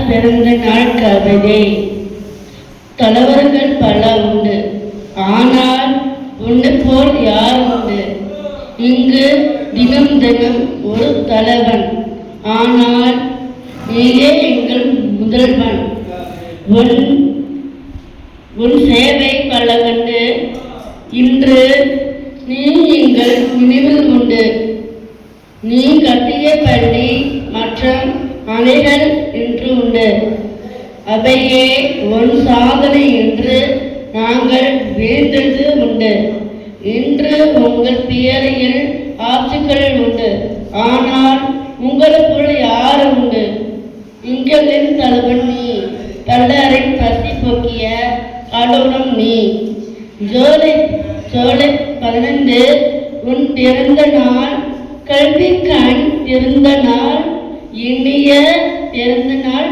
பிறந்த நாள் கவிதை. தலைவர்கள் பல உண்டு, ஆனால் உன்னை போல் யார் உண்டு? இங்கு தினம் தினம் ஒரு தலைவன், ஆனால் நீயே எங்கள் முதல்வன். உன் சேவை பல கண்டு இன்று நீ எங்கள் நினைவில் உண்டு. நீ கட்டிய பள்ளி மற்றும் அணைகள் இன்று உண்டு. அவையே உன் சாதனை என்று நாங்கள் வேண்டது உண்டு. இன்று உங்கள் பேரையில் ஆட்சிகள் உண்டு, ஆனால் உங்களுக்குள் யார் உண்டு? எங்களின் தலைவன் நீ, பல்லரின் பசி போக்கிய கடவுளும் நீ. ஜூலை 15 உன் பிறந்த நாள், கல்வி கண் பிறந்த நாள், இனிய பிறந்த நாள்.